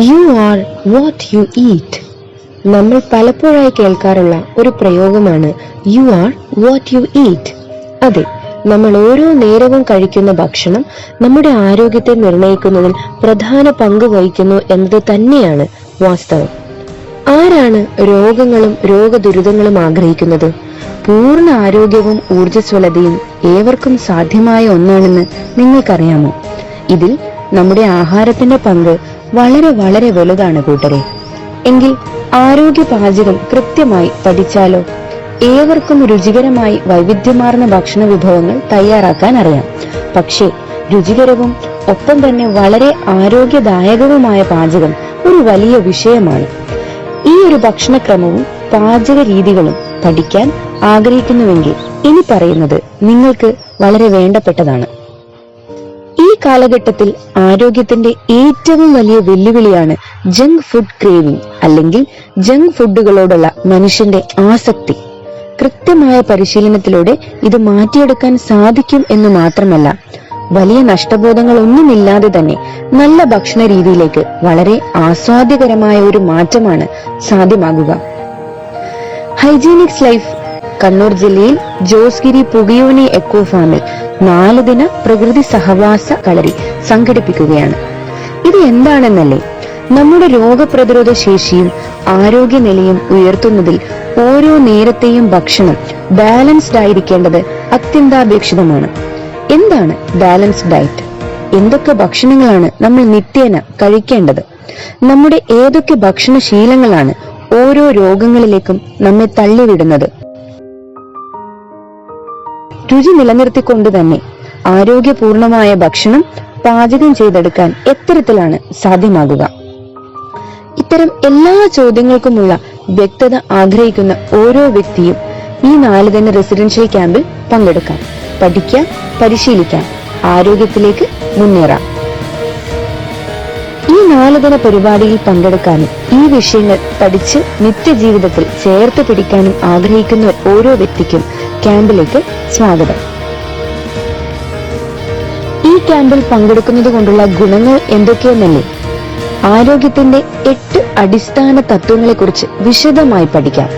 You are what you eat. നമ്മൾ പലപ്പോഴായി കേൾക്കാറുള്ള ഒരു പ്രയോഗമാണ് you are what you eat. അതെ, നമ്മൾ ഓരോ നേരവും കഴിക്കുന്ന ഭക്ഷണം നമ്മുടെ ആരോഗ്യത്തെ നിർണയിക്കുന്നതിൽ പ്രധാന പങ്ക് വഹിക്കുന്നു എന്നത് തന്നെയാണ് വാസ്തവം. ആരാണ് രോഗങ്ങളും രോഗദുരിതങ്ങളും ആഗ്രഹിക്കുന്നത്? പൂർണ്ണ ആരോഗ്യവും ഊർജ്ജസ്വലതയും ഏവർക്കും സാധ്യമായ ഒന്നാണെന്ന് നിങ്ങൾക്കറിയാമോ? ഇതിൽ നമ്മുടെ ആഹാരത്തിന്റെ പങ്ക് വളരെ വളരെ വലുതാണ് കൂട്ടരെ. എങ്കിൽ ആരോഗ്യ പാചകം കൃത്യമായി പഠിച്ചാലോ? ഏവർക്കും രുചികരമായി വൈവിധ്യമാർന്ന ഭക്ഷണ വിഭവങ്ങൾ തയ്യാറാക്കാൻ അറിയാം. പക്ഷേ രുചികരവും ഒപ്പം തന്നെ വളരെ ആരോഗ്യദായകവുമായ പാചകം ഒരു വലിയ വിഷയമാണ്. ഈ ഒരു ഭക്ഷണക്രമവും പാചക രീതികളും പഠിക്കാൻ ആഗ്രഹിക്കുന്നുവെങ്കിൽ ഇനി പറയുന്നത് നിങ്ങൾക്ക് വളരെ വേണ്ടപ്പെട്ടതാണ്. ഈ കാലഘട്ടത്തിൽ ആരോഗ്യത്തിന്റെ ഏറ്റവും വലിയ വെല്ലുവിളിയാണ് ജങ്ക് ഫുഡ് ക്രേവിംഗ്, അല്ലെങ്കിൽ ജങ്ക് ഫുഡുകളോടുള്ള മനുഷ്യന്റെ ആസക്തി. കൃത്യമായ പരിശീലനത്തിലൂടെ ഇത് മാറ്റിയെടുക്കാൻ സാധിക്കും എന്ന് മാത്രമല്ല, വലിയ നഷ്ടബോധങ്ങളൊന്നുമില്ലാതെ തന്നെ നല്ല ഭക്ഷണ രീതിയിലേക്ക് വളരെ ആസ്വാദ്യകരമായ ഒരു മാറ്റമാണ് സാധ്യമാകുക. ഹൈജീനിക്സ് ലൈഫ് കണ്ണൂർ ജില്ലയിൽ ജോസ്ഗിരി പുകയോനി എക്കോ ഫാമിൽ 4 ദിന പ്രകൃതി സഹവാസ കളരി സംഘടിപ്പിക്കുകയാണ്. ഇത് എന്താണെന്നല്ലേ? നമ്മുടെ രോഗപ്രതിരോധ ശേഷിയും ആരോഗ്യനിലയും ഉയർത്തുന്നതിൽ ഓരോ നേരത്തെയും ഭക്ഷണം ബാലൻസ്ഡ് ആയിരിക്കേണ്ടത് അത്യന്താപേക്ഷിതമാണ്. എന്താണ് ബാലൻസ്ഡ് ഡയറ്റ്? എന്തൊക്കെ ഭക്ഷണങ്ങളാണ് നമ്മൾ നിത്യേന കഴിക്കേണ്ടത്? നമ്മുടെ ഏതൊക്കെ ഭക്ഷണശീലങ്ങളാണ് ഓരോ രോഗങ്ങളിലേക്കും നമ്മെ തള്ളിവിടുന്നത്? രുചി നിലനിർത്തിക്കൊണ്ട് തന്നെ ആരോഗ്യപൂർണമായ ഭക്ഷണം പാചകം ചെയ്തെടുക്കാൻ എത്തരത്തിലാണ് സാധ്യമാകുക? ഇത്തരം എല്ലാ ചോദ്യങ്ങൾക്കുമുള്ള വ്യക്തത ആഗ്രഹിക്കുന്ന ഓരോ വ്യക്തിയും ഈ 4 ദിന റെസിഡൻഷ്യൽ ക്യാമ്പിൽ പങ്കെടുക്കാം. പഠിക്കാം, പരിശീലിക്കാം, ആരോഗ്യത്തിലേക്ക് മുന്നേറാം. ഈ 4 ദിന പരിപാടിയിൽ പങ്കെടുക്കാനും ഈ വിഷയങ്ങൾ പഠിച്ച് നിത്യജീവിതത്തിൽ ചേർത്ത് പിടിക്കാനും ആഗ്രഹിക്കുന്ന ഓരോ വ്യക്തിക്കും ക്യാമ്പിലേക്ക് സ്വാഗതം. ഈ ക്യാമ്പിൽ പങ്കെടുക്കുന്നത് കൊണ്ടുള്ള ഗുണങ്ങൾ എന്തൊക്കെയെന്നല്ലേ? ആരോഗ്യത്തിന്റെ 8 അടിസ്ഥാന തത്വങ്ങളെ കുറിച്ച് വിശദമായി പഠിക്കാം.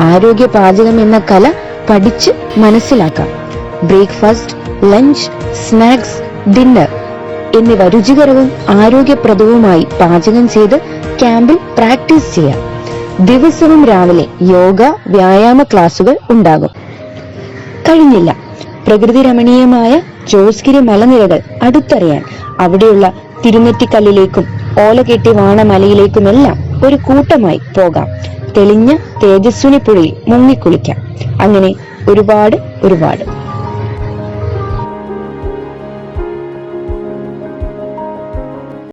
ആരോഗ്യ പാചകം എന്ന കല പഠിച്ച് മനസ്സിലാക്കാം. ബ്രേക്ക്ഫാസ്റ്റ്, ലഞ്ച്, സ്നാക്സ്, ഡിന്നർ എന്നിവ രുചികരവും ആരോഗ്യപ്രദവുമായി പാചകം ചെയ്ത് ക്യാമ്പിൽ പ്രാക്ടീസ് ചെയ്യാം. ദിവസവും രാവിലെ യോഗ, വ്യായാമ ക്ലാസുകൾ ഉണ്ടാകും. കഴിഞ്ഞില്ല, പ്രകൃതി രമണീയമായ ജോസ്ഗിരി മലനിരകൾ അടുത്തറിയാൻ അവിടെയുള്ള തിരുനെറ്റിക്കല്ലിലേക്കും ഓലകെട്ടി വാണമലയിലേക്കുമെല്ലാം ഒരു കൂട്ടമായി പോകാം. തെളിഞ്ഞ തേജസ്വിനി പുഴയിൽ മുങ്ങിക്കുളിക്കാം. അങ്ങനെ ഒരുപാട്